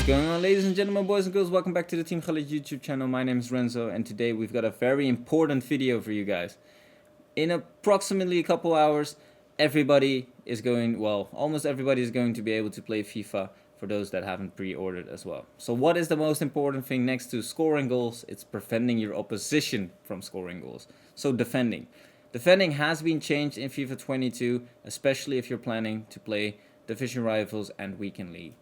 going on, ladies and gentlemen, boys and girls? Welcome back to the Team Gullit YouTube channel. My name is Renzo, and today we've got a very important video for you guys. In approximately a couple hours, everybody is going, well, almost everybody is going to be able to play FIFA for those that haven't pre-ordered as well. So what is the most important thing next to scoring goals? It's preventing your opposition from scoring goals. So defending. Defending has been changed in FIFA 22, especially if you're planning to play Division Rivals and Weekend League.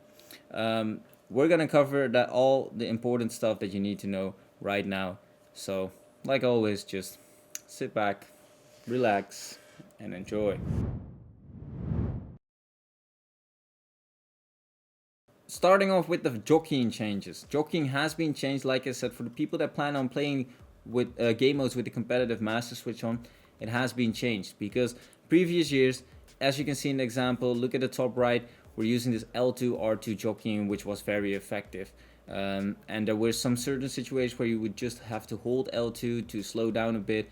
We're gonna cover that, all the important stuff that you need to know right now. So, like always, just sit back, relax, and enjoy. Starting off with the jockeying changes. Jockeying has been changed, like I said, for the people that plan on playing with game modes with the competitive master switch on. It has been changed because previous years, as you can see in the example, look at the top right, we're using this L2 R2 jockeying, which was very effective. And there were some certain situations where you would just have to hold L2 to slow down a bit,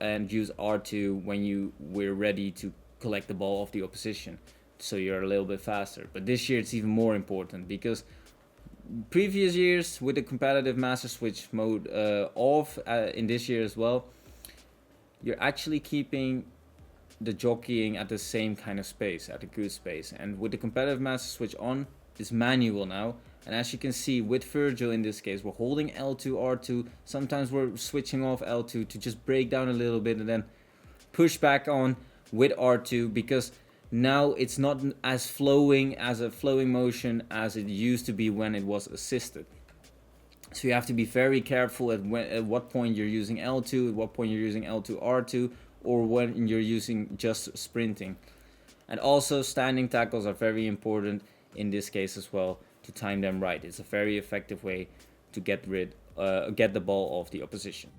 and use R2 when you were ready to collect the ball off the opposition, so you're a little bit faster. But this year it's even more important because previous years with the competitive master switch mode off, in this year as well, you're actually keeping the jockeying at the same kind of space, at a good space. And with the competitive master switch on, it's manual now. And as you can see with Virgil in this case, we're holding L2, R2. Sometimes we're switching off L2 to just break down a little bit and then push back on with R2, because now it's not as flowing, as a flowing motion as it used to be when it was assisted. So you have to be very careful at what point you're using L2, at what point you're using L2, R2, or when you're using just sprinting. And also standing tackles are very important in this case as well, to time them right. It's a very effective way to get the ball off the opposition.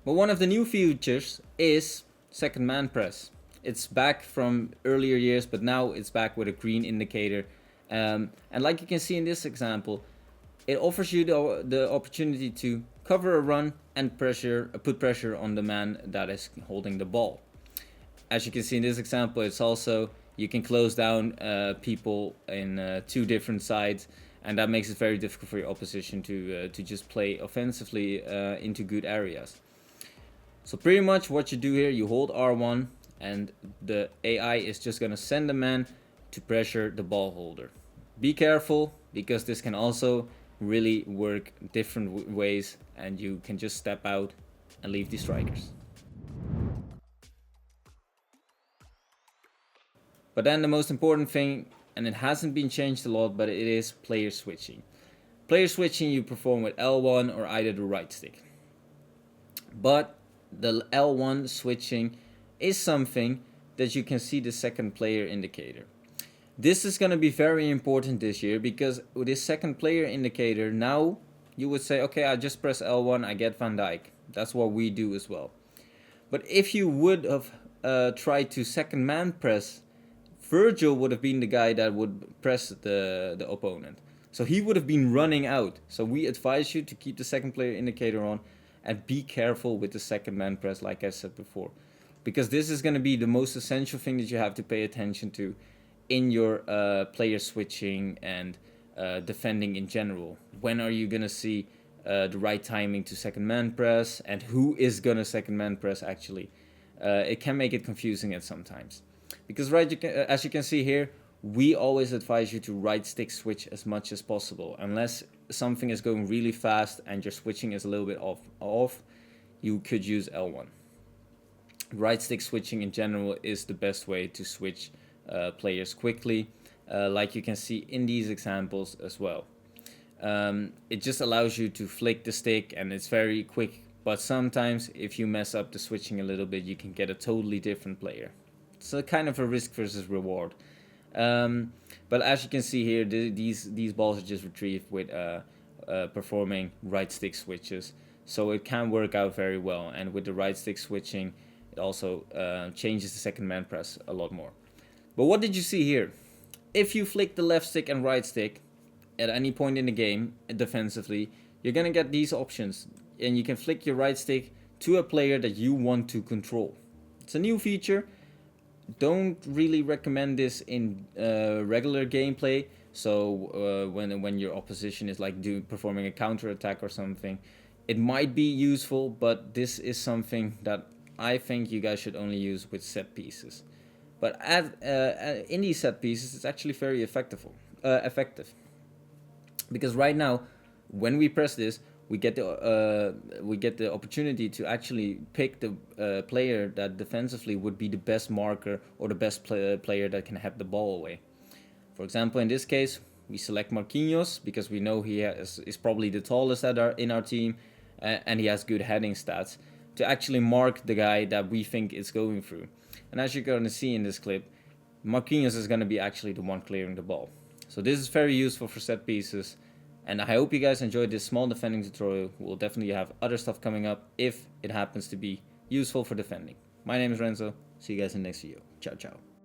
But one of the new features is second man press. It's back from earlier years, but now it's back with a green indicator. And like you can see in this example, it offers you the opportunity to cover a run and put pressure on the man that is holding the ball. As you can see in this example, it's also, you can close down people in two different sides, and that makes it very difficult for your opposition to just play offensively into good areas. So pretty much what you do here, you hold R1 and the AI is just going to send the man to pressure the ball holder. Be careful, because this can also really work different ways, and you can just step out and leave the strikers. But then the most important thing, and it hasn't been changed a lot, but it is player switching. Player switching you perform with L1 or either the right stick. But the L1 switching is something that you can see the second player indicator. This is going to be very important this year, because with this second player indicator, now you would say, okay, I just press L1, I get Van Dijk. That's what we do as well. But if you would have tried to second man press, Virgil would have been the guy that would press the opponent. So he would have been running out. So we advise you to keep the second player indicator on and be careful with the second man press, like I said before. Because this is going to be the most essential thing that you have to pay attention to in your player switching and defending in general. When are you gonna see the right timing to second man press, and who is gonna second man press actually? It can make it confusing at sometimes, because as you can see here, we always advise you to right stick switch as much as possible. Unless something is going really fast and your switching is a little bit off, you could use L1. Right stick switching in general is the best way to switch players quickly, like you can see in these examples as well. It just allows you to flick the stick and it's very quick, but sometimes if you mess up the switching a little bit, you can get a totally different player. It's a kind of a risk versus reward. But as you can see here, these balls are just retrieved with performing right stick switches, so it can work out very well. And with the right stick switching, it also changes the second man press a lot more. But what did you see here? If you flick the left stick and right stick at any point in the game defensively, you're gonna get these options, and you can flick your right stick to a player that you want to control. It's a new feature. don't really recommend this in regular gameplay. So when your opposition is like performing a counter attack or something, it might be useful, but this is something that I think you guys should only use with set pieces. But in these set pieces, it's actually very effective, because right now, when we press this, we get the opportunity to actually pick the player that defensively would be the best marker or the best player that can head the ball away. For example, in this case, we select Marquinhos because we know he is probably the tallest in our team, and he has good heading stats to actually mark the guy that we think is going through. And as you're going to see in this clip, Marquinhos is going to be actually the one clearing the ball. So this is very useful for set pieces. And I hope you guys enjoyed this small defending tutorial. We'll definitely have other stuff coming up if it happens to be useful for defending. My name is Renzo. See you guys in the next video. Ciao, ciao.